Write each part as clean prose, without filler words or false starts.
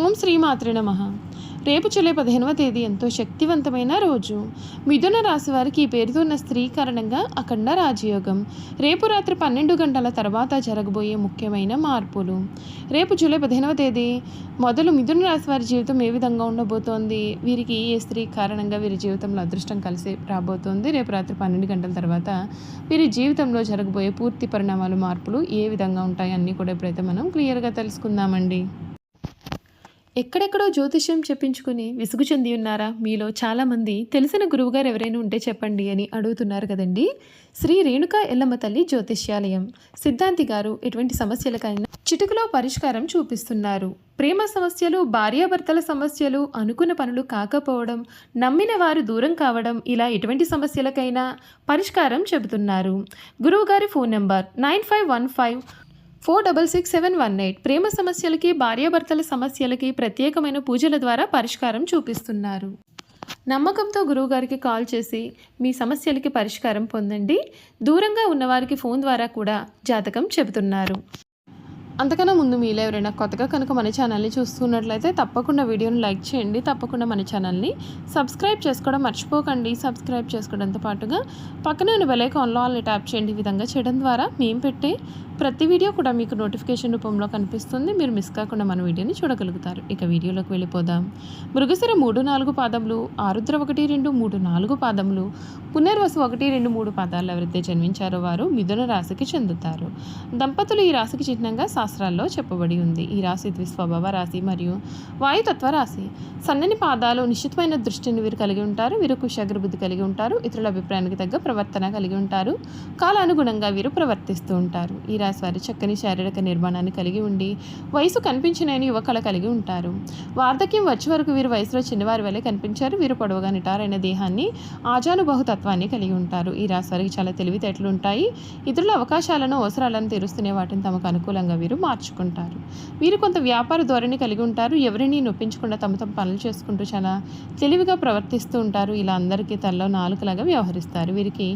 ఓం శ్రీ మాత్రే నమః. రేపు జూలై 15వ తేదీ ఎంతో శక్తివంతమైన రోజు. మిథున రాశి వారికి ఈ పేరుతో ఉన్న స్త్రీ కారణంగా అఖండ రాజయోగం. రేపు రాత్రి 12 గంటల తర్వాత జరగబోయే ముఖ్యమైన మార్పులు. రేపు జూలై 15వ తేదీ మొదలు మిథున రాశి వారి జీవితం ఏ విధంగా ఉండబోతోంది, వీరికి ఏ స్త్రీ కారణంగా వీరి జీవితంలో అదృష్టం కలిసి రాబోతోంది, రేపు రాత్రి 12 గంటల తర్వాత వీరి జీవితంలో జరగబోయే పూర్తి పరిణామాలు, మార్పులు ఏ విధంగా ఉంటాయి అన్నీ కూడా ఇప్పుడైతే మనం క్లియర్గా తెలుసుకుందామండి. ఎక్కడెక్కడో జ్యోతిష్యం చెప్పించుకుని విసుగు చెంది ఉన్నారా? మీలో చాలామంది తెలిసిన గురువుగారు ఎవరైనా ఉంటే చెప్పండి అని అడుగుతున్నారు కదండి. శ్రీ రేణుకా ఎల్లమ్మ తల్లి జ్యోతిష్యాలయం సిద్ధాంతి గారు ఎటువంటి సమస్యలకైనా చిటికలో పరిష్కారం చూపిస్తున్నారు. ప్రేమ సమస్యలు, భార్యాభర్తల సమస్యలు, అనుకున్న పనులు కాకపోవడం, నమ్మిన వారు దూరం కావడం, ఇలా ఎటువంటి సమస్యలకైనా పరిష్కారం చెబుతున్నారు. గురువుగారి ఫోన్ నెంబర్ 9515466718. ప్రేమ సమస్యలకి, భార్యాభర్తల సమస్యలకి ప్రత్యేకమైన పూజల ద్వారా పరిష్కారం చూపిస్తున్నారు. నమ్మకంతో గురువుగారికి కాల్ చేసి మీ సమస్యలకి పరిష్కారం పొందండి. దూరంగా ఉన్నవారికి ఫోన్ ద్వారా కూడా జాతకం చెబుతున్నారు. అంతకన్నా ముందు మీలో ఎవరైనా కొత్తగా కనుక మన ఛానల్ని చూస్తున్నట్లయితే తప్పకుండా వీడియోని లైక్ చేయండి. తప్పకుండా మన ఛానల్ని సబ్స్క్రైబ్ చేసుకోవడం మర్చిపోకండి. సబ్స్క్రైబ్ చేసుకోవడంతో పాటుగా పక్కనే ఉన్న బెల్ ఐకాన్లో ఆల్ని ట్యాప్ చేయండి. ఈ విధంగా చేయడం ద్వారా మేము పెట్టే ప్రతి వీడియో కూడా మీకు నోటిఫికేషన్ రూపంలో కనిపిస్తుంది. మీరు మిస్ కాకుండా మన వీడియోని చూడగలుగుతారు. ఇక వీడియోలోకి వెళ్ళిపోదాం. మృగశిర 3-4 పాదములు, ఆరుద్ర 1-2-3-4 పాదములు, పునర్వసు 1-2-3 పాదాలు ఎవరైతే జన్మించారో వారు మిథున రాశికి చెందుతారు. దంపతులు ఈ రాశికి చిహ్నంగా శాస్త్రాల్లో చెప్పబడి ఉంది. ఈ రాశి ద్విస్వభావ రాశి మరియు వాయుతత్వ రాశి. సన్నని పాదాలు, నిశ్చితమైన దృష్టిని వీరు కలిగి ఉంటారు. వీరు కుశాగ్ర బుద్ధి కలిగి ఉంటారు. ఇతరుల అభిప్రాయానికి తగ్గ ప్రవర్తన కలిగి ఉంటారు. కాలానుగుణంగా వీరు ప్రవర్తిస్తూ ఉంటారు. ఈ రాశి వారి చక్కని శారీరక నిర్మాణాన్ని కలిగి ఉండి వయసు కనిపించలేని యువకళ కలిగి ఉంటారు. వార్ధక్యం వచ్చే వరకు వీరు వయసులో చిన్నవారి వలె కనిపించారు. వీరు పొడవుగా నిటారైన దేహాన్ని, ఆజానుబహుతత్వాన్ని కలిగి ఉంటారు. ఈ రాశి వారికి చాలా తెలివితేటలు ఉంటాయి. ఇతరుల అవకాశాలను, అవసరాలను తీరుస్తూనే వాటిని తమకు అనుకూలంగా వీరు మార్చుకుంటారు. వీరు కొంత వ్యాపార ధోరణి కలిగి ఉంటారు. ఎవరిని నొప్పించకుండా తమ పనులు చేసుకుంటూ చాలా తెలివిగా ప్రవర్తిస్తూ ఉంటారు. ఇలా అందరికీ తలలో నాలుకలాగా వ్యవహరిస్తారు. వీరికి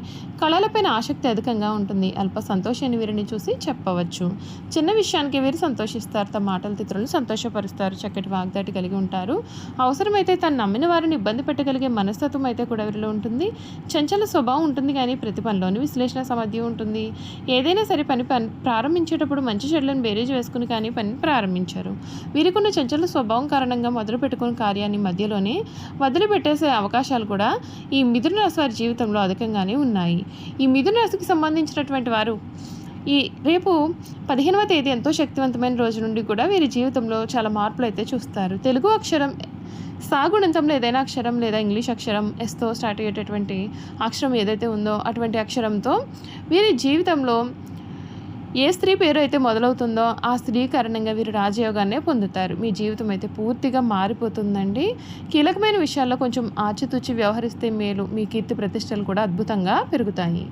కళలపైన ఆసక్తి అధికంగా ఉంటుంది. అల్ప సంతోషాన్ని వీరిని చూసి చెప్పవచ్చు. చిన్న విషయానికి వీరు సంతోషిస్తారు. తమ మాటలతో ఇతరులను సంతోషపరుస్తారు. చక్కటి వాగ్దాటి కలిగి ఉంటారు. అవసరమైతే తను నమ్మిన వారిని ఇబ్బంది పెట్టగలిగే మనస్తత్వం అయితే కూడా వీరిలో ఉంటుంది. చంచల స్వభావం ఉంటుంది, కానీ ప్రతి పనిలోని విశ్లేషణ సామర్థ్యం ఉంటుంది. ఏదైనా సరే పని ప్రారంభించేటప్పుడు మంచి చెడులను బేరీజ్ వేసుకుని కానీ పని ప్రారంభించారు. వీరికున్న చంచల స్వభావం కారణంగా మొదలు పెట్టుకున్న కార్యాన్ని మధ్యలోనే వదిలిపెట్టేసే అవకాశాలు కూడా ఈ మిథున రాశి వారి జీవితంలో అధికంగానే ఉన్నాయి. ఈ మిథున రాశికి సంబంధించినటువంటి వారు ఈ రేపు 15వ తేదీ ఎంతో శక్తివంతమైన రోజు నుండి కూడా వీరి జీవితంలో చాలా మార్పులు అయితే చూస్తారు. తెలుగు అక్షరం సాగుణంతంలో ఏదైనా అక్షరం లేదా ఇంగ్లీష్ అక్షరం ఎస్తో స్టార్ట్ అయ్యేటటువంటి అక్షరం ఏదైతే ఉందో అటువంటి అక్షరంతో వీరి జీవితంలో ఏ స్త్రీ పేరు అయితే మొదలవుతుందో ఆ స్త్రీ కారణంగా వీరు రాజయోగాన్నే పొందుతారు. మీ జీవితం అయితే పూర్తిగా మారిపోతుందండి. కీలకమైన విషయాల్లో కొంచెం ఆచితూచి వ్యవహరిస్తే మేలు. మీ కీర్తి ప్రతిష్టలు కూడా అద్భుతంగా పెరుగుతాయి.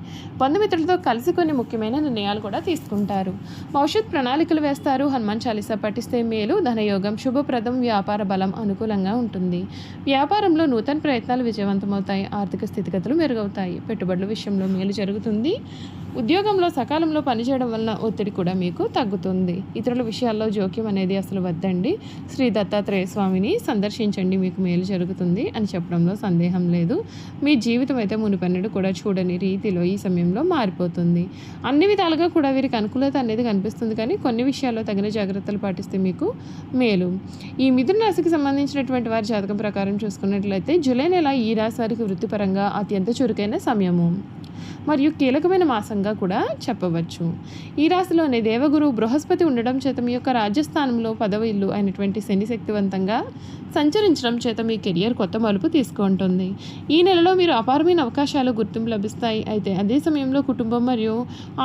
బంధుమిత్రులతో కలిసి కొన్ని ముఖ్యమైన నిర్ణయాలు కూడా తీసుకుంటారు. భవిష్యత్ ప్రణాళికలు వేస్తారు. హనుమాన్ చాలీసా పఠిస్తే మేలు. ధనయోగం శుభప్రదం. వ్యాపార బలం అనుకూలంగా ఉంటుంది. వ్యాపారంలో నూతన ప్రయత్నాలు విజయవంతమవుతాయి. ఆర్థిక స్థితిగతులు మెరుగవుతాయి. పెట్టుబడుల విషయంలో మేలు జరుగుతుంది. ఉద్యోగంలో సకాలంలో పనిచేయడం వలన ఒత్తిడి కూడా మీకు తగ్గుతుంది. ఇతరుల విషయాల్లో జోక్యం అనేది అసలు వద్దండి. శ్రీ దత్తాత్రేయ స్వామిని సందర్శించండి, మీకు మేలు జరుగుతుంది అని చెప్పడంలో సందేహం లేదు. మీ జీవితం అయితే మునుపెన్నడూ కూడా చూడని రీతిలో ఈ సమయంలో మారిపోతుంది. అన్ని విధాలుగా కూడా వీరికి అనుకూలత అనేది కనిపిస్తుంది, కానీ కొన్ని విషయాల్లో తగిన జాగ్రత్తలు పాటిస్తే మీకు మేలు. ఈ మిథున రాశికి సంబంధించినటువంటి వారి జాతకం ప్రకారం చూసుకున్నట్లయితే జూలై నెల ఈ రాశి వారికి వృత్తిపరంగా అత్యంత చురుకైన సమయము మరియు కీలకమైన మాసంగా కూడా చెప్పవచ్చు. ఈ రాశిలోనే దేవగురు బృహస్పతి ఉండడం చేత మీ యొక్క రాజ్యస్థానంలో పదవ ఇల్లు అయినటువంటి శని శక్తివంతంగా సంచరించడం చేత మీ కెరియర్ కొత్త మలుపు తీసుకుంటుంది. ఈ నెలలో మీరు అపారమైన అవకాశాలు, గుర్తింపు లభిస్తాయి. అయితే అదే సమయంలో కుటుంబం మరియు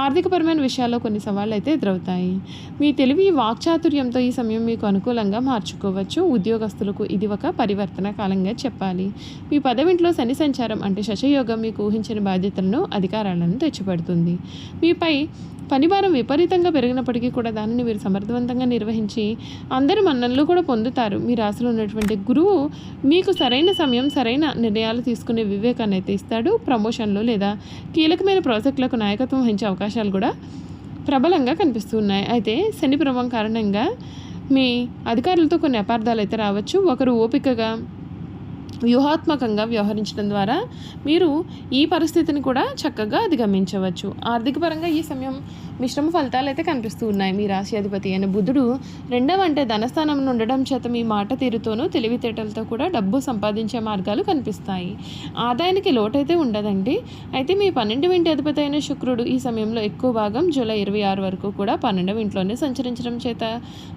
ఆర్థికపరమైన విషయాల్లో కొన్ని సవాళ్ళు అయితే ఎదురవుతాయి. మీ తెలివి, వాక్చాతుర్యంతో ఈ సమయం మీకు అనుకూలంగా మార్చుకోవచ్చు. ఉద్యోగస్తులకు ఇది ఒక పరివర్తన కాలంగా చెప్పాలి. మీ పదవింట్లో శని సంచారం అంటే శశయోగం మీకు ఊహించిన బాధ్యతలను, అధికారాలను తెచ్చిపెడుతుంది. మీపై పనిభారం విపరీతంగా పెరిగినప్పటికీ కూడా దానిని మీరు సమర్థవంతంగా నిర్వహించి అందరి మన్ననలు కూడా పొందుతారు. మీ రాశిలో ఉన్నటువంటి గురువు మీకు సరైన సమయం, సరైన నిర్ణయాలు తీసుకునే వివేకాన్ని అయితే ఇస్తాడు. ప్రమోషన్లు లేదా కీలకమైన ప్రాజెక్టులకు నాయకత్వం వహించే అవకాశాలు కూడా ప్రబలంగా కనిపిస్తున్నాయి. అయితే శని ప్రభావం కారణంగా మీ అధికారులతో కొన్ని అపార్థాలు అయితే రావచ్చు. ఒకరు ఓపికగా వ్యూహాత్మకంగా వ్యవహరించడం ద్వారా మీరు ఈ పరిస్థితిని కూడా చక్కగా అధిగమించవచ్చు. ఆర్థిక పరంగా ఈ సమయం మిశ్రమ ఫలితాలు అయితే కనిపిస్తూ ఉన్నాయి. మీ రాశి అధిపతి అయిన బుధుడు అంటే ధనస్థానంలో ఉండడం చేత మీ మాట తీరుతోనూ తెలివితేటలతో కూడా డబ్బు సంపాదించే మార్గాలు కనిపిస్తాయి. ఆదాయానికి లోటైతే ఉండదండి. అయితే మీ 12వ ఇంటి అధిపతి అయిన శుక్రుడు ఈ సమయంలో ఎక్కువ భాగం జూలై 26 వరకు కూడా 12వ ఇంట్లోనే సంచరించడం చేత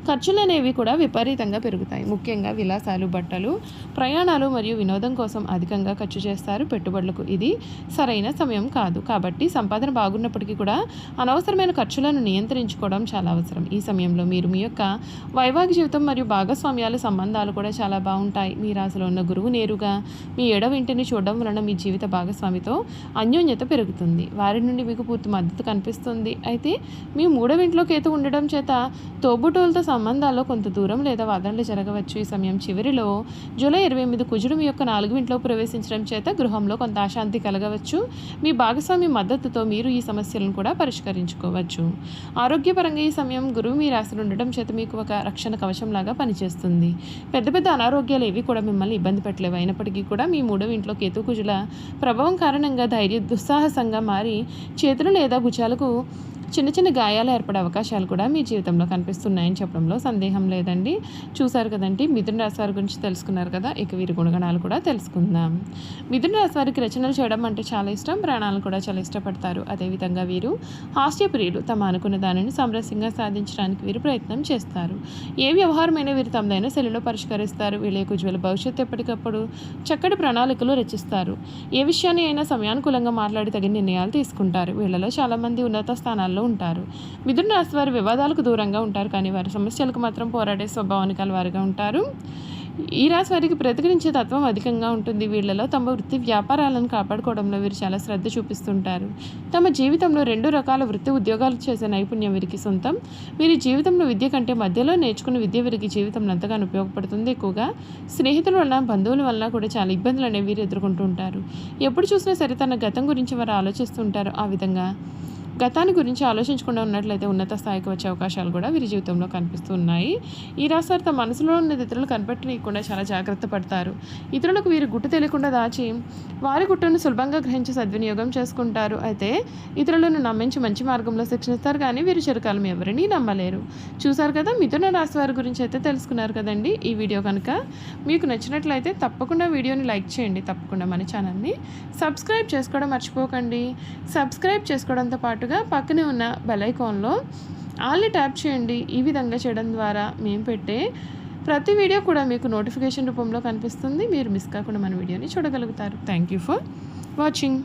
ఖర్చులు అనేవి కూడా విపరీతంగా పెరుగుతాయి. ముఖ్యంగా విలాసాలు, బట్టలు, ప్రయాణాలు మరియు వినోదం కోసం అధికంగా ఖర్చు చేస్తారు. పెట్టుబడులకు ఇది సరైన సమయం కాదు. కాబట్టి సంపాదన బాగున్నప్పటికీ కూడా అనవసరమైన ఖర్చులను నియంత్రించుకోవడం చాలా అవసరం. ఈ సమయంలో మీరు మీ యొక్క వైవాహిక జీవితం మరియు భాగస్వామ్యాల సంబంధాలు కూడా చాలా బాగుంటాయి. మీ రాశిలో ఉన్న గురువు నేరుగా మీ 7వ ఇంటిని చూడడం వలన మీ జీవిత భాగస్వామితో అన్యోన్యత పెరుగుతుంది. వారి నుండి మీకు పూర్తి మద్దతు కనిపిస్తుంది. అయితే మీ 3వ ఇంట్లో కేతు ఉండడం చేత తోబుట్టువులతో సంబంధాల్లో కొంత దూరం లేదా వాదనలు జరగవచ్చు. ఈ సమయం చివరిలో జూలై 28 కుజుడు మీ యొక్క 4వ ఇంట్లో ప్రవేశించడం చేత గృహంలో కొంత అశాంతి కలగవచ్చు. మీ భాగస్వామి మద్దతుతో మీరు ఈ సమస్యలను కూడా పరిష్కరించుకోవచ్చు. ఆరోగ్యపరంగా ఈ సమయం గురువు మీ రాశిలో ఉండడం చేత మీకు ఒక రక్షణ కవచంలాగా పనిచేస్తుంది. పెద్ద పెద్ద అనారోగ్యాలు ఏవి కూడా మిమ్మల్ని ఇబ్బంది పెట్టలేవు. అయినప్పటికీ కూడా మీ 3వ ఇంట్లో కేతు కుజుల ప్రభావం కారణంగా దుస్సాహసంగా మారి చేతులు లేదా భుజాలకు చిన్న చిన్న గాయాలు ఏర్పడే అవకాశాలు కూడా మీ జీవితంలో కనిపిస్తున్నాయని చెప్పడంలో సందేహం లేదండి. చూసారు కదండి, మిథున రాశి వారి గురించి తెలుసుకున్నారు కదా. ఇక వీరి గుణగణాలు కూడా తెలుసుకుందాం. మిథున రాశి వారికి రచనలు చేయడం అంటే చాలా ఇష్టం. ప్రాణాలను కూడా చాలా ఇష్టపడతారు. అదేవిధంగా వీరు హాస్యప్రియులు. తమ అనుకున్న దానిని సామరస్యంగా సాధించడానికి వీరు ప్రయత్నం చేస్తారు. ఏ వ్యవహారమైనా వీరు తమదైన శైలిలో పరిష్కరిస్తారు. వీళ్ళ యొక్క ఉజ్వల భవిష్యత్తు ఎప్పటికప్పుడు చక్కటి ప్రణాళికలు రచిస్తారు. ఏ విషయాన్ని అయినా సమయానుకూలంగా మాట్లాడి తగిన నిర్ణయాలు తీసుకుంటారు. వీళ్ళలో చాలామంది ఉన్నత స్థానాల్లో ఉంటారు. మిథున రాశి వారు వివాదాలకు దూరంగా ఉంటారు, కానీ వారి సమస్యలకు మాత్రం పోరాడే స్వభావానికి కలవారుగా ఉంటారు. ఈ రాశి వారికి ప్రతిఘటించే తత్వం అధికంగా ఉంటుంది. వీళ్ళలో తమ వృత్తి వ్యాపారాలను కాపాడుకోవడంలో వీరు చాలా శ్రద్ధ చూపిస్తుంటారు. తమ జీవితంలో 2 రకాల వృత్తి ఉద్యోగాలు చేసే నైపుణ్యం వీరికి సొంతం. వీరి జీవితంలో విద్య కంటే మధ్యలో నేర్చుకున్న విద్య వీరికి జీవితంలో ఎంతగానో ఉపయోగపడుతుంది. ఎక్కువగా స్నేహితుల వలన, బంధువుల వలన కూడా చాలా ఇబ్బందులు అనేవి వీరు ఎదుర్కొంటూ ఉంటారు. ఎప్పుడు చూసినా సరే తన గతం గురించి వారు ఆలోచిస్తుంటారు. ఆ విధంగా గతాన్ని గురించి ఆలోచించకుండా ఉన్నట్లయితే ఉన్నత స్థాయికి వచ్చే అవకాశాలు కూడా వీరి జీవితంలో కనిపిస్తూ ఉన్నాయి. ఈ రాశి వారు తమ మనసులో ఉన్నది ఇతరులు కనిపెట్టనీయకుండా చాలా జాగ్రత్త పడతారు. ఇతరులకు వీరి గుట్టు తెలియకుండా దాచి వారి గుట్టును సులభంగా గ్రహించి సద్వినియోగం చేసుకుంటారు. అయితే ఇతరులను నమ్మించి మంచి మార్గంలో శిక్షణిస్తారు, కానీ వీరు చిరకాలం ఎవరిని నమ్మలేరు. చూసారు కదా, మిథున రాశి వారి గురించి అయితే తెలుసుకున్నారు కదండి. ఈ వీడియో కనుక మీకు నచ్చినట్లయితే తప్పకుండా వీడియోని లైక్ చేయండి. తప్పకుండా మన ఛానల్ని సబ్స్క్రైబ్ చేసుకోవడం మర్చిపోకండి. సబ్స్క్రైబ్ చేసుకోవడంతో పాటు పక్కనే ఉన్న బెల్ ఐకాన్లో ఆల్ని ట్యాప్ చేయండి. ఈ విధంగా చేయడం ద్వారా మేము పెట్టే ప్రతి వీడియో కూడా మీకు నోటిఫికేషన్ రూపంలో కనిపిస్తుంది. మీరు మిస్ కాకుండా మన వీడియోని చూడగలుగుతారు. Thank you for watching.